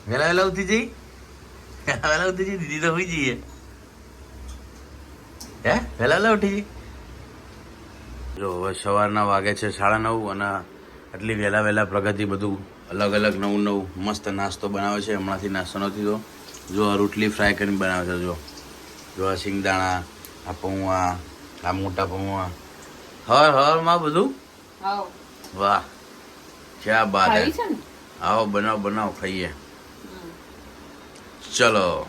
વેલા ઉઠી જઈ વેલા ઉઠી જઈ દીદી તો હોઈ જઈએ હે વેલા ઉઠી જઈ જો હવે સવારના વાગે છે 9:30 અને આટલી વહેલા પ્રગતિ બધું અલગ અલગ નવું મસ્ત નાસ્તો બનાવે છે. હમણાંથી નાસ્તો નથી તો જો આ રોટલી ફ્રાય કરીને બનાવે છે. જો આ સિંગદાણા, આ પૌવા, આ મોટા પૌવા હર બધું. વાહ ક્યાં બાત હે. આવો બનાવો ખાઈએ. ચલો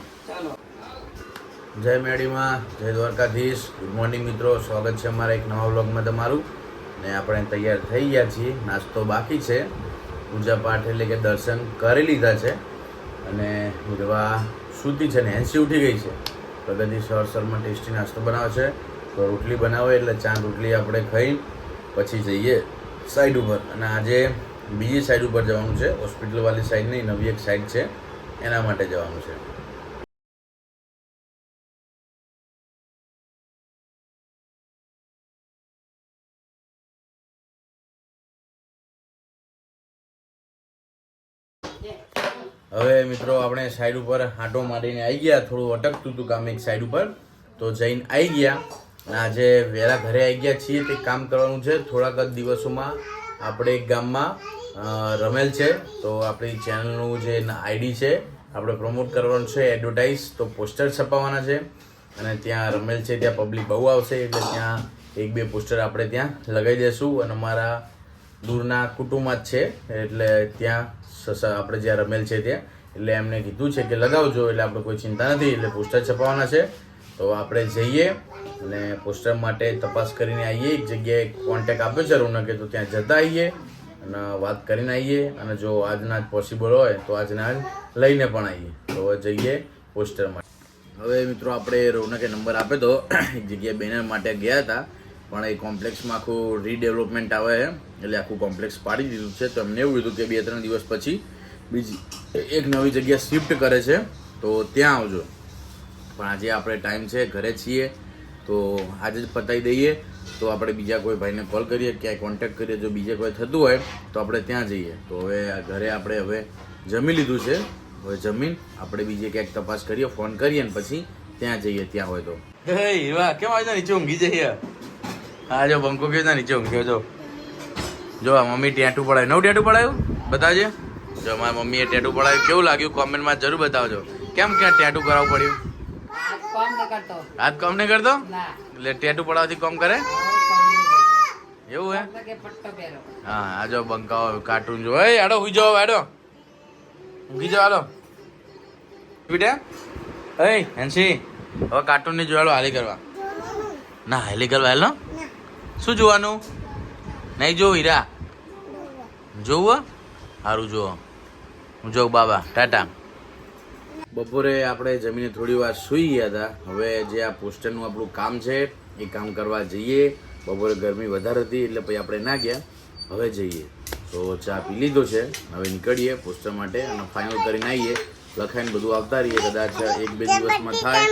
જય મેડીમાં, જય દ્વારકાધીશ. ગુડ મોર્નિંગ મિત્રો, સ્વાગત છે અમારા એક નવા વ્લોગમાં તમારું. ને આપણે તૈયાર થઈ ગયા છીએ, નાસ્તો બાકી છે. પૂજા પાઠ એટલે કે દર્શન કરી લીધા છે અને વિધવા સૂતી છે ને હેન્સી ઉઠી ગઈ છે. પ્રગતિ સવારમાં ટેસ્ટી નાસ્તો બનાવે છે તો રોટલી બનાવે એટલે ચાંદ રોટલી આપણે ખાઈ પછી જઈએ સાઈડ ઉપર. અને આજે બીજી સાઈડ ઉપર જવાનું છે, હોસ્પિટલવાળી સાઈડ નહીં, નવી એક સાઈડ છે એના માટે જવાનું છે. હવે મિત્રો આપણે સાઈડ ઉપર આંટો મારીને આવી ગયા. થોડું અટકતું હતું કામ એક સાઈડ ઉપર તો જઈને આવી ગયા. અને આજે વહેલા ઘરે આવી ગયા છીએ. તે કામ કરવાનું છે. થોડાક જ દિવસોમાં આપણે એક ગામમાં રમેલ છે તો આપણી ચેનલનું જે આઈડી છે આપણે પ્રમોટ કરવાનું છે, એડવર્ટાઇઝ તો પોસ્ટર છપાવવાના છે. અને ત્યાં રમેલ છે ત્યાં પબ્લિક બહુ આવશે એટલે ત્યાં 1-2 પોસ્ટર આપણે ત્યાં લગાવી દઈશું. અને અમારા દૂરના કુટુંબમાં જ છે એટલે ત્યાં આપણે જ્યાં રમેલ છે ત્યાં એટલે એમને કીધું છે કે લગાવજો એટલે આપણે કોઈ ચિંતા નથી. એટલે પોસ્ટર છપાવવાના છે તો આપણે જઈએ અને પોસ્ટર માટે તપાસ કરીને આવીએ. એક જગ્યાએ કોન્ટેક આપ્યો છે રોનકે તો ત્યાં જતા આવીએ અને વાત કરીને આવીએ. અને જો આજના જ પોસિબલ હોય તો આજના જ લઈને પણ આવીએ. તો જઈએ પોસ્ટર માટે. હવે મિત્રો આપણે રોનકે નંબર આપ્યો તો એક જગ્યાએ બેનર માટે ગયા હતા પણ એ કોમ્પ્લેક્સમાં આખું રીડેવલપમેન્ટ આવે એટલે આખું કોમ્પ્લેક્સ પાડી દીધું છે. તો એમને એવું કીધું કે 2-3 દિવસ પછી બીજી એક નવી જગ્યા શિફ્ટ કરે છે તો ત્યાં આવજો. પણ આજે આપણે ટાઈમ છે, ઘરે છીએ તો આજે જ પતાવી દઈએ. તો આપણે બીજા કોઈ ભાઈને કોલ કરીએ, ક્યાંય કોન્ટેક્ટ કરીએ. જો બીજે કોઈ થતું હોય તો આપણે ત્યાં જઈએ. તો હવે ઘરે આપણે હવે જમી લીધું છે. હવે જમીન આપણે બીજે ક્યાંક તપાસ કરીએ, ફોન કરીએ ને પછી ત્યાં જઈએ ત્યાં હોય તો. વાહ કેમ આજે નીચે ઊંઘી જઈએ. હા જો બંકો કેવી રીતના નીચે ઊંઘ્યો. જો આ મમ્મી ટેટુ પડાવ્યું. નવું ટેટુ પડાવ્યું બતાવજે. જો મારી મમ્મીએ ટેટુ પડાવ્યું. કેવું લાગ્યું કોમેન્ટમાં જરૂર બતાવજો. કેમ ક્યાં ટેટુ કરાવવું પડ્યું? હાથ કામ નહીં કરતો એટલે ટેટુ પડાવવાથી કામ કરે એવું હે? હા આ જો બંકાઓ કાર્ટૂન જો. આડો હુઈ જાઓ, આડો ઊંઘી જાઓ. હાલો બેટા. હેન્સી હવે કાર્ટૂન ની જોવાડો હાલી કરવા. ના હાલી કરવા હાલ. શું જોવાનું? નહીં જોવું હીરા જોવું? સારું જુઓ. હું જોઉં બાબા. ટાટા. બપોરે આપણે જમીને થોડી વાર સૂઈ ગયા હતા. હવે જે આ પોસ્ટરનું આપણું કામ છે એ કામ કરવા જઈએ. બપોરે ગરમી વધારે હતી એટલે પછી આપણે ના ગયા. હવે જઈએ. તો ચા પી લીધો છે, હવે નીકળીએ પોસ્ટર માટે અને ફાઇનલ કરીને આવીએ. લખાઈને બધું આવતા રહીએ. કદાચ 1-2 દિવસમાં થાય.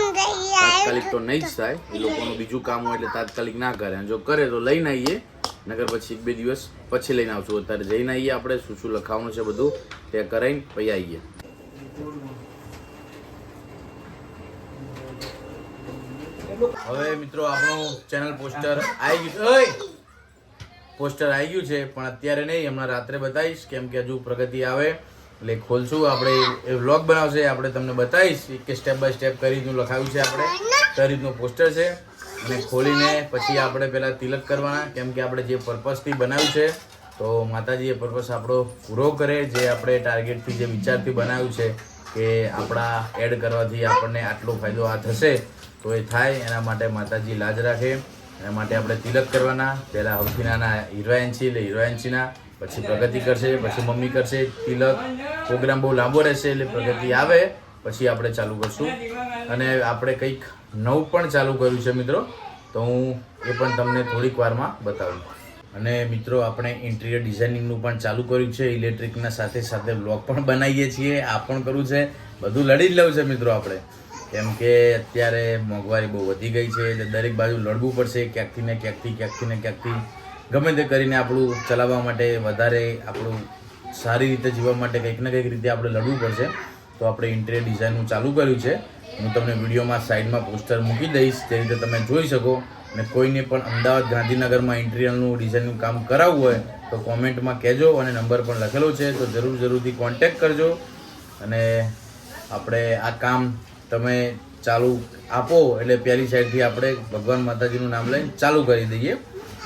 તાત્કાલિક તો નહીં જ થાય. એ લોકોનું બીજું કામ હોય એટલે તાત્કાલિક ના કરે. જો કરે તો લઈને આવીએ, નગર પછી 1-2 દિવસ પછી લઈને આવશું. અત્યારે જઈને આવીએ. આપણે શું લખાવાનું છે બધું ત્યાં કરાવીને પછી આવીએ. હવે મિત્રો આપણું ચેનલ પોસ્ટર આવી ગયું. પોસ્ટર આવી ગયું છે પણ અત્યારે નહીં, હમણાં રાત્રે બતાવીશ. કેમ કે હજુ પ્રગતિ આવે એટલે ખોલશું. આપણે એ વ્લોગ બનાવશે, આપણે તમને બતાવીશ કે સ્ટેપ બાય સ્ટેપ કઈ રીતનું લખાવ્યું છે. આપણે કઈ રીતનું પોસ્ટર છે અને ખોલીને પછી આપણે પહેલાં તિલક કરવાના. કેમ કે આપણે જે પર્પઝથી બનાવ્યું છે તો માતાજી એ પર્પઝ આપણો પૂરો કરે. જે આપણે ટાર્ગેટથી જે વિચારથી બનાવ્યું છે કે આપણા એડ કરવાથી આપણને આટલો ફાયદો આ થશે તો એ થાય. એના માટે માતાજી લાજ રાખે. એના માટે આપણે તિલક કરવાના. પહેલાં સૌથી નાના હીરોઈનસી એટલે હીરોઈનસીના, પછી પ્રગતિ કરશે, પછી મમ્મી કરશે તિલક. પ્રોગ્રામ બહુ લાંબો રહેશે એટલે પ્રગતિ આવે પછી આપણે ચાલુ કરશું. અને આપણે કંઈક નવું પણ ચાલુ કર્યું છે મિત્રો, તો હું એ પણ તમને થોડીક વારમાં બતાવું. અને મિત્રો આપણે ઇન્ટિરિયર ડિઝાઇનિંગનું પણ ચાલુ કર્યું છે. ઇલેક્ટ્રિકના સાથે સાથે બ્લોગ પણ બનાવીએ છીએ. આ પણ કરવું છે. બધું લડી જ લેવું છે મિત્રો આપણે. કેમ કે અત્યારે મોંઘવારી બહુ વધી ગઈ છે એટલે દરેક બાજુ લડવું પડશે. ક્યાંકથી ને ક્યાંકથી ગમે તે કરીને આપણું ચલાવવા માટે, વધારે આપણું સારી રીતે જીવવા માટે કંઈક ને કંઈક રીતે આપણે લડવું પડશે. તો આપણે ઇન્ટિરિયર ડિઝાઇનનું ચાલુ કર્યું છે. હું તમને વિડીયોમાં સાઈડમાં પોસ્ટર મૂકી દઈશ, તે રીતે તમે જોઈ શકો. અને કોઈને પણ અમદાવાદ ગાંધીનગરમાં ઇન્ટિરિયરનું ડિઝાઇનનું કામ કરાવવું હોય તો કોમેન્ટમાં કહેજો, અને નંબર પણ લખેલો છે, તો જરૂરથી કોન્ટેક્ટ કરજો. અને આપણે આ કામ તમે ચાલુ આપો એટલે પહેલી સાઈડથી આપણે ભગવાન માતાજીનું નામ લઈને ચાલુ કરી દઈએ.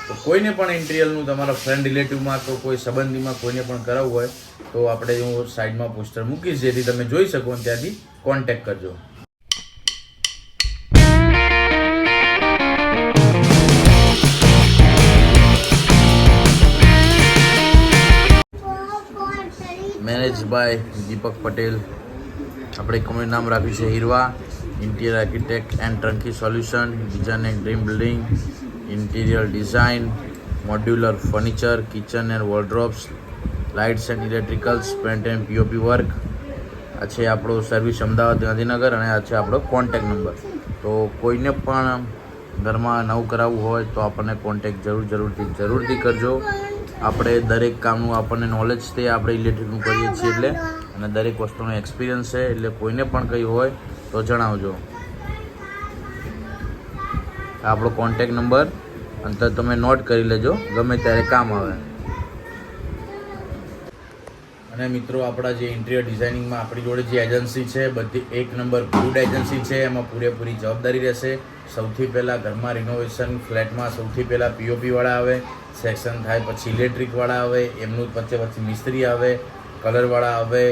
તો કોઈને પણ ઇન્ટિરિયરનું તમારા ફ્રેન્ડ રિલેટિવમાં તો કોઈ સંબંધીમાં કોઈને પણ કરાવવું હોય તો આપણે હું સાઈડમાં પોસ્ટર મૂકીશ, જેથી તમે જોઈ શકો અને ત્યાંથી કોન્ટેક્ટ કરજો. Manage by Deepak Patel. આપણે કંપનીનું નામ રાખ્યું છે Hirva. Interior architect and turnkey solution, design and dream building, interior design, modular furniture, kitchen and wardrobes, lights and electricals, paint and POP work. આ છે આપણો સર્વિસ અમદાવાદ ગાંધીનગર, અને આ છે આપણો કોન્ટેક્ટ નંબર. તો કોઈને પણ ઘરમાં નવું કરાવવું હોય તો આપણને કોન્ટેક્ટ જરૂરથી કરજો. આપણે દરેક કામનું આપણને નોલેજ છે, આપણે ઇલેક્ટ્રિકનું કરીએ છીએ એટલે, અને દરેક વસ્તુનો એક્સપિરિયન્સ છે, એટલે કોઈને પણ કંઈ હોય તો જણાવજો. આપણો કોન્ટેક્ટ નંબર અંતર તમે નોટ કરી લેજો, ગમે ત્યારે કામ આવે. અને મિત્રો, આપણા જે ઇન્ટિરિયર ડિઝાઇનિંગમાં આપણી જોડે જે એજન્સી છે બધી 1 નંબર ગુડ એજન્સી છે. એમાં પૂરેપૂરી જવાબદારી રહેશે. સૌથી પહેલાં ઘરમાં રિનોવેશન, ફ્લેટમાં સૌથી પહેલાં પીઓપીવાળા આવે, સેક્શન થાય પછી ઇલેક્ટ્રિકવાળા આવે, એમનું પછી મિસ્ત્રી આવે, કલરવાળા આવે,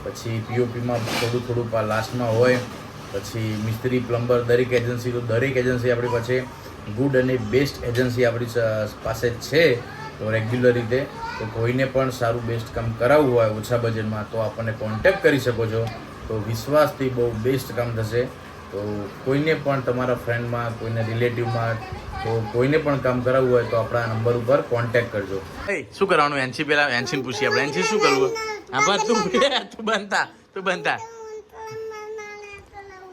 પછી પીઓપીમાં થોડું લાસ્ટમાં હોય, પછી મિસ્ત્રી, પ્લમ્બર, દરેક એજન્સી આપણી પાસે ગુડ અને બેસ્ટ એજન્સી આપણી પાસે છે. તો રેગ્યુલર રીતે તો કોઈને પણ સારું બેસ્ટ કામ કરાવવું હોય ઓછા બજેટમાં તો આપણને કોન્ટેક્ટ કરી શકો છો. તો વિશ્વાસથી બહુ બેસ્ટ કામ થશે. તો કોઈને પણ તમારા ફ્રેન્ડમાં, કોઈને રિલેટિવમાં, તો કોઈને પણ કામ કરાવવું હોય તો આપણા નંબર ઉપર કોન્ટેક્ટ કરજો. શું કરવાનું? એનસી પહેલાં એનસીને પૂછીએ આપણે. એનસી શું કરવું? હા બસ તું બનતા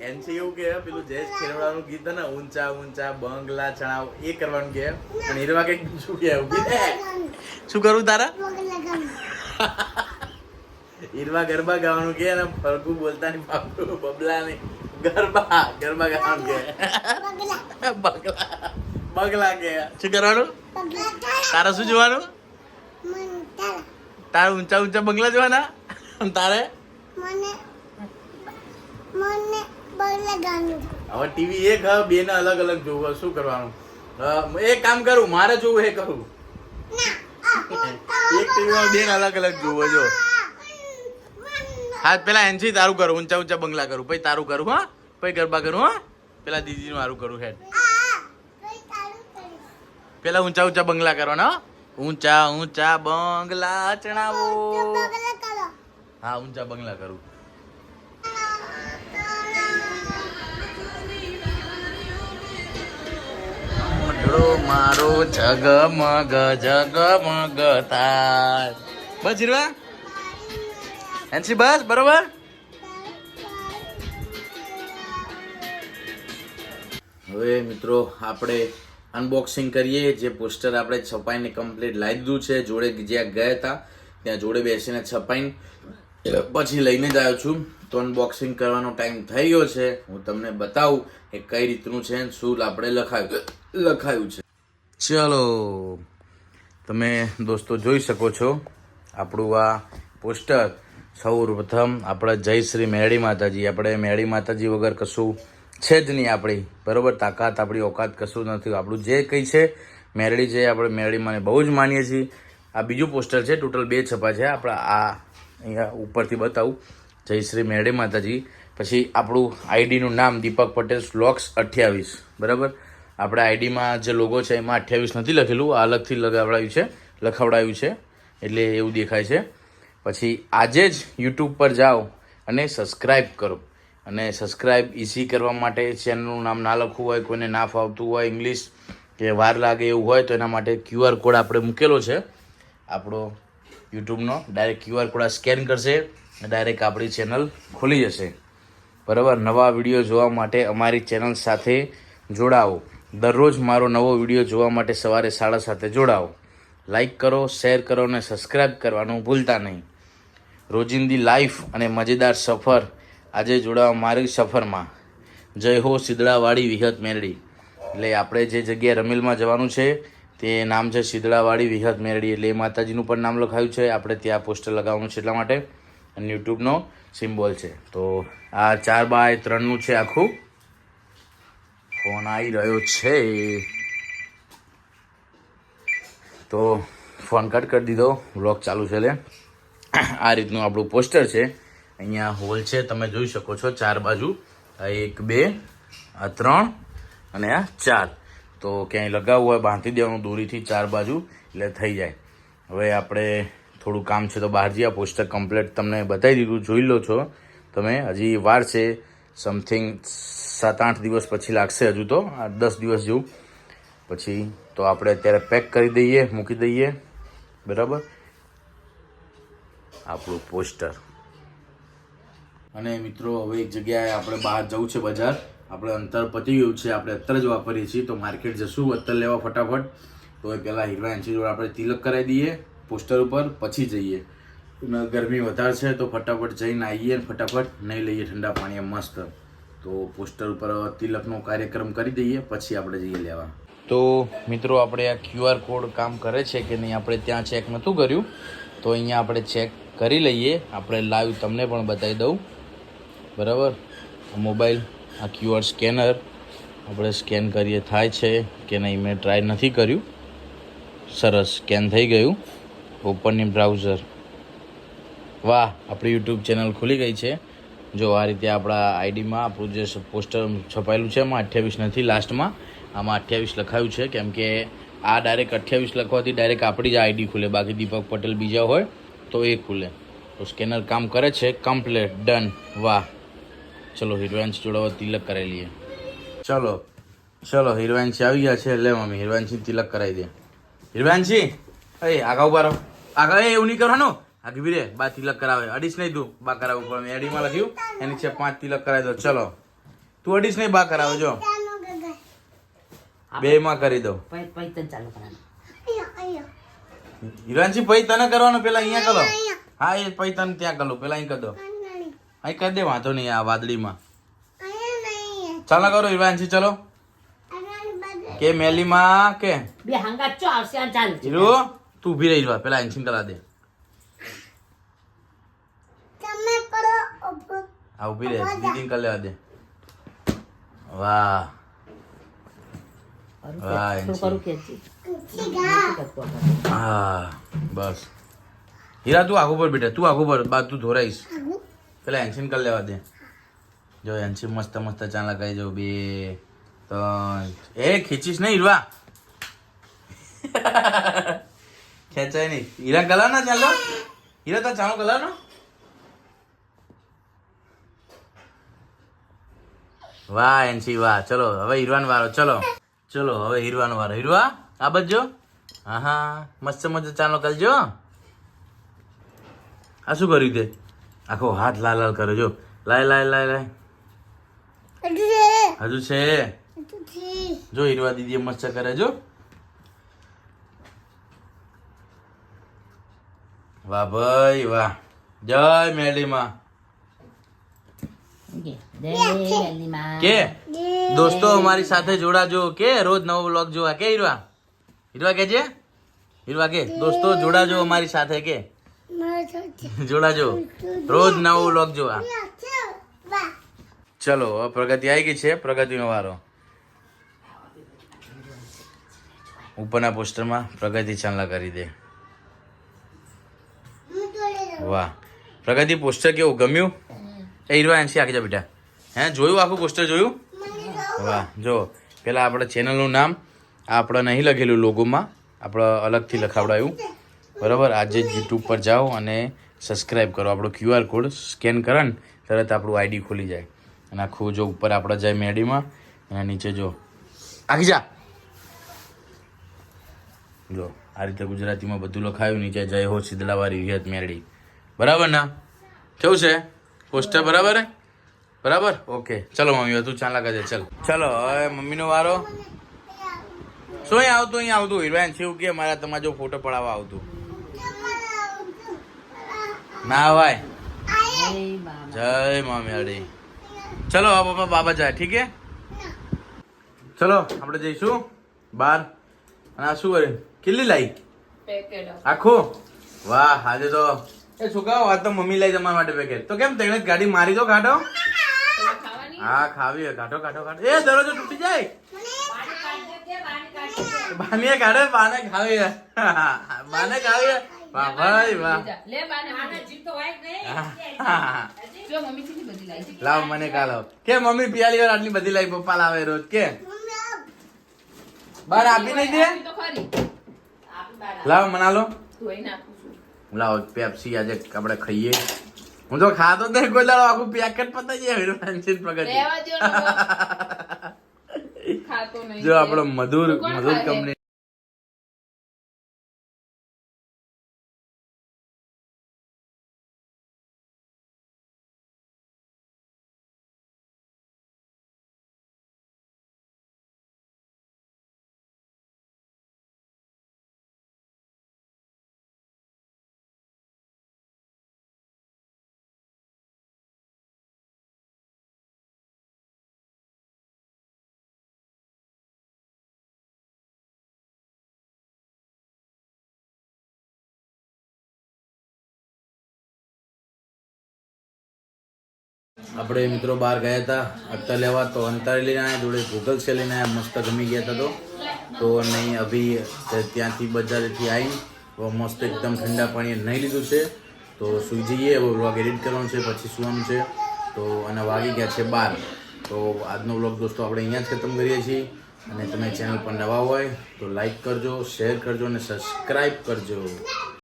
એનસી એવું કે પેલું જયેશ ખેરવાળાનું ગીત ને, ઊંચા ઊંચા બંગલા ચણાવ, એ કરવાનું કે. અને હીરવા કઈક શું કે શું કરવું તારા? હીરવા ગરબા ગાવાનું કે, અને ફરકું બોલતા નહીં, પાપડું બબલા નહીં, ગરબા ગાવાનું કે. બગલા કે શું કરવાનું? તારે શું જોવાનું? તારે ઊંચા બંગલા જોવાના? તારે હવે ટીવી એક બે ને અલગ જોવું, શું કરવાનું? એક કામ કરું, મારે જોવું એ કરું. એક ટીવીમાં બે ને અલગ જોવો જો. હા પેલા એનસી તારું કરું, ઊંચા બંગલા કરું, પછી તારું કરું, હા પછી ગરબા કરું, હા પેલા દીદી નું સારું કરું. હેડ પેલા ઊંચા બંગલા કરવાના. ઊંચા બંગલા ચણાવો. હા ઊંચા બંગલા કરું. મારો જગમગ થાય. બસ હીરવા એનસી બસ બરોબર. હવે મિત્રો આપણે અનબોક્સિંગ કરીએ. જે પોસ્ટર આપણે છપાઈને કમ્પ્લીટ લાવી દીધું છે. જોડે જ્યાં ગયા હતા ત્યાં જોડે બેસીને છપાઈને પછી લઈને જ આવ્યો છું. તો અનબોક્સિંગ કરવાનો ટાઈમ થઈ ગયો છે. હું તમને બતાવું કે કઈ રીતનું છે, શું આપણે લખાયું છે. ચલો તમે દોસ્તો જોઈ શકો છો આપણું આ પોસ્ટર. સૌ પ્રથમ આપણે જય શ્રી મેરડી માતાજી. આપણે મેરડી માતાજી વગર કશું છે જ નહીં આપણી, બરોબર? તાકાત આપણી ઓકાત કશું નથી. આપણું જે કંઈ છે મેરડી છે, આપણે મેરડીમાં બહુ જ માનીએ છીએ. આ બીજું પોસ્ટર છે, ટોટલ 2 છપા છે. આપણે આ અહીંયા ઉપરથી બતાવું, જય શ્રી મેરડી માતાજી. પછી આપણું આઈડીનું નામ દીપક પટેલ વ્લોગ્સ 28, બરાબર? આપણે આઈડીમાં જે લોગો છે એમાં 28 નથી લખેલું, આ અલગથી લખાવડાવ્યું છે એટલે એવું દેખાય છે. પછી આજે જ યુટ્યુબ પર જાઓ અને સબસ્ક્રાઈબ કરો. અને સબસ્ક્રાઈબ ઇઝી કરવા માટે ચેનલનું નામ ના લખવું હોય, કોઈને ના ફાવતું હોય ઇંગ્લિશ કે વાર લાગે એવું હોય તો એના માટે QR કોડ આપણે મૂકેલો છે આપણો યુટ્યુબનો. ડાયરેક્ટ QR કોડ સ્કેન કરશે, ડાયરેક્ટ આપણી ચેનલ ખુલી જશે, બરાબર? નવા વિડીયો જોવા માટે અમારી ચેનલ સાથે જોડાઓ. દરરોજ મારો નવો વિડીયો જોવા માટે સવારે 7:30 જોડાઓ. લાઈક કરો, શેર કરો અને સબસ્ક્રાઈબ કરવાનું ભૂલતા નહીં. રોજિંદી લાઈફ અને મજેદાર સફર આજે જોડાવા મારી સફરમાં. જય હો સિદડાવાડી વિહત મેરડી. એટલે આપણે જે જગ્યાએ રમેલમાં જવાનું છે તે નામ છે સિદડાવાડી વિહત મેરડી. એટલે એ માતાજીનું પણ નામ લખાયું છે. આપણે ત્યાં પોસ્ટર લગાવવાનું છે એટલા માટે. અને યુટ્યુબનો સિમ્બોલ છે. તો આ 4x3નું છે આખું. ફોન આવી રહ્યો છે તો ફોન કટ કરી દીધો. વ્લોગ ચાલુ છે. એટલે આ રીતનું આપણું પોસ્ટર છે. અહીંયા હોલ છે, તમે જોઈ શકો છો 4 બાજુ. આ 1 2 આ 3 અને આ 4. તો ક્યાંય લગાવવું હોય બાંધી દેવાનું દોરીથી 4 બાજુ એટલે થઈ જાય. હવે આપણે થોડું કામ છે તો બહાર જઈએ. પોસ્ટર કમ્પ્લીટ તમને બતાવી દીધું, જોઈ લો છો તમે. હજી વાર છે, સમથિંગ 7-8 દિવસ પછી લાગશે. હજુ તો 10 દિવસ જેવું પછી. તો આપણે અત્યારે પેક કરી દઈએ, મૂકી દઈએ. બરાબર, આપણું પોસ્ટર. અને મિત્રો હવે એક જગ્યાએ આપણે બહાર જવું છે, બજાર. આપણે અંતર પતી ગયું છે, આપણે અત્તર જ વાપરીએ છીએ. તો માર્કેટ જશું અત્તર લેવા ફટાફટ. તો એ પહેલાં હીરવા એન્સી જોડે આપણે તિલક કરાવી દઈએ પોસ્ટર ઉપર, પછી જઈએ. ગરમી વધારે છે તો ફટાફટ જઈને આવીએ, ફટાફટ નહીં લઈએ ઠંડા પાણી મસ્ત. તો પોસ્ટર ઉપર તિલકનો કાર્યક્રમ કરી દઈએ, પછી આપણે જઈએ લેવા. તો મિત્રો આપણે આ QR કોડ કામ કરે છે કે નહીં, આપણે ત્યાં ચેક નહોતું કર્યું. તો અહીંયા આપણે ચેક કરી લઈએ. આપણે લાઈવ તમને પણ બતાવી દઉં. બરાબર, મોબાઈલ આ QR સ્કેનર આપણે સ્કેન કરીએ, થાય છે કે નહીં. મેં ટ્રાય નથી કર્યું. સરસ સ્કેન થઈ ગયું. Open in browser. વાહ, આપણી યુટ્યુબ ચેનલ ખુલી ગઈ છે. જો આ રીતે આપણા આઈડીમાં આપણું જે પોસ્ટર છપાયેલું છે એમાં 28 નથી, લાસ્ટમાં આમાં 28 લખાયું છે. કેમ કે આ ડાયરેક્ટ 28 લખવાથી ડાયરેક્ટ આપણી જ આઈડી ખુલે. બાકી દીપક પટેલ બીજા હોય તો એ ખુલે. તો સ્કેનર કામ કરે છે. Complete done. વાહ, ચલો હીરવાંશી જોડાવા તિલક કરાવી લઈએ. ચલો હીરવાંશી આવી ગયા છે. લે મમ્મી હીરવાંશી તિલક કરાવી દે. હીરવાંશી એ આગા ઉભા રહો. આગળ એવું નહીં કરવાનું. આગળ ભી રે, બા તિલક કરાવે. અડીશ નહીં તું, બા કરાવવું પડે. એડીમાં લખ્યું એની છે 5 તિલક કરાવી દો. ચલો તું અડીશ નહીં, બા કરાવે. જો 2 માં કરી દો. હીરવાંશી પૈ તને કરવાનું, પેલા અહીંયા કરો. હા એ પૈ તને ત્યાં કરો, પેલા અહીં કરી દો. અહીં કરી દે, વાંધો નહીં. આ વાદળીમાં ચાલો કરો હીરવાંશી. ચલો કે મેલીમાં કે હીરો તું ઉભી રહી જા, પેલા એન્સિન કરા દે. હા ઉભી રહે, દીદી કરી લેવા દે. વાહ વાહ હા બસ. હીરા તું આઘું પર બેટા, તું આઘું પર, બાદ તું ધોરાઈશ. પેલા એન્સિન કરી લેવા દે. જો એન્સિન મસ્ત મસ્ત ચાલા કરી જાઉં. 2 3 એ ખીચીશ નહીં હીરવા. ખેંચાય નહીં. હીરા કલર ના ચાલો. હીરા તો ચાલો કલર નો. વાહ એન્સી વાહ. ચલો હવે હીરવાનો વારો. ચલો હવે હીરવાનો વારો. હીરવા આ બજો. હા મસ્ત મસ્ત ચાલો કરજો. આ શું કર્યું તે? આખો હાથ લાલ લાલ કરે. જો લાય હજુ છે. જો હીરવા દીદી મસ્ત કરે. જો વાહ ભાઈ વાહ. જય મેલીમાં. કે દોસ્તો અમારી સાથે જોડાજો, કે રોજ નવો વ્લોગ જોવા. કે હીરવા કે છે. હીરવા કે દોસ્તો જોડાજો અમારી સાથે, કે જોડાજો રોજ નવો વ્લોગ જોવા. ચલો હવે પ્રગતિ આવી ગઈ છે. પ્રગતિનો વારો. ઉપરના પોસ્ટરમાં પ્રગતિ ચાંદલા કરી દે. વાહ પ્રગતિ, પોસ્ટર કેવું ગમ્યું? એ હીરવા એન્સી આખી જા બેટા. હે જોયું આખું પોસ્ટર જોયું? વાહ. જો પેલા આપણે ચેનલનું નામ આપણે નહીં લખેલું લોગોમાં, આપણે અલગથી લખાવડાયું. બરાબર, આજે જ યુટ્યુબ પર જાઓ અને સબસ્ક્રાઈબ કરો. આપણો QR કોડ સ્કેન કરો ને તરત આપણું આઈડી ખુલી જાય. અને આખું જો ઉપર આપણે જાય મેડીમાં, અને નીચે જો આખી જા. જો આ રીતે ગુજરાતીમાં બધું લખાયું. નીચે જય હો સિદડાવાળી વિહત મેરડી. બરાબર ને? કેવું છે પોસ્ટર? બરાબર બરાબર ઓકે. ચલો મમ્મી તું ચાલા કરજે. ચલો હવે મમ્મીનો વારો. શું અહીં આવતું હીરવાન છે એવું કે મારા તમારે જો ફોટો પડાવવા આવતું. ના ભાઈ જય મા મેળી. ચલો अब पापा बाबा जाए ठीक है. ચલો આપણે જઈશું બહાર. અને આ શું કરે કેટલી લાઈ આખું? વાહ આજે તો એ છોકરાઓ આ તો મમ્મી લાઈ તમારા માટે પેકેટ. તો કેમ તેને ગાડી મારી દો કાઢો. હા ખાવી કાઢો કાઢો કાઢો. એ દરવાજો તૂટી જાય. બાને કાઢે બાને ખાવી બાને ખાવી. વાહ ભાઈ વાહ. લાવ મને કા લાવ કે મમ્મી પિયાલી વાર આટલી બધી લાવી પપ્પા લાવે રોજ કે બાર આપી નહીં દે. લાવ મના લો લાવ પેપ્સી આજે આપણે ખાઈએ. હું તો ખાતો જ નહીં કોઈ દાડો આખું પેકેટ પતાઈ જાય ફ્રાન્સિસ પ્રગતિ. જો આપણો મધુર કંપની આપણે મિત્રો બહાર ગયા હતા અત્તર લેવા તો અંતારી લઈને આવ્યા જોડે ગૂગલ છે લઈને આવ્યા મસ્ત ગમી ગયા હતા તો નહીં અભી ત્યાંથી બજારેથી આવી મસ્ત એકદમ ઠંડા પાણીએ નહીં લીધું છે તો સૂઈ જઈએ. હવે વ્લોગ એડિટ કરવાનો છે પછી સુવાનું છે તો અને વાગી ગયા છે 12. તો આજનો વ્લોગ દોસ્તો આપણે અહીંયા જ ખતમ કરીએ છીએ. અને તમે ચેનલ પર નવા હોય તો લાઈક કરજો, શેર કરજો અને સબસ્ક્રાઈબ કરજો.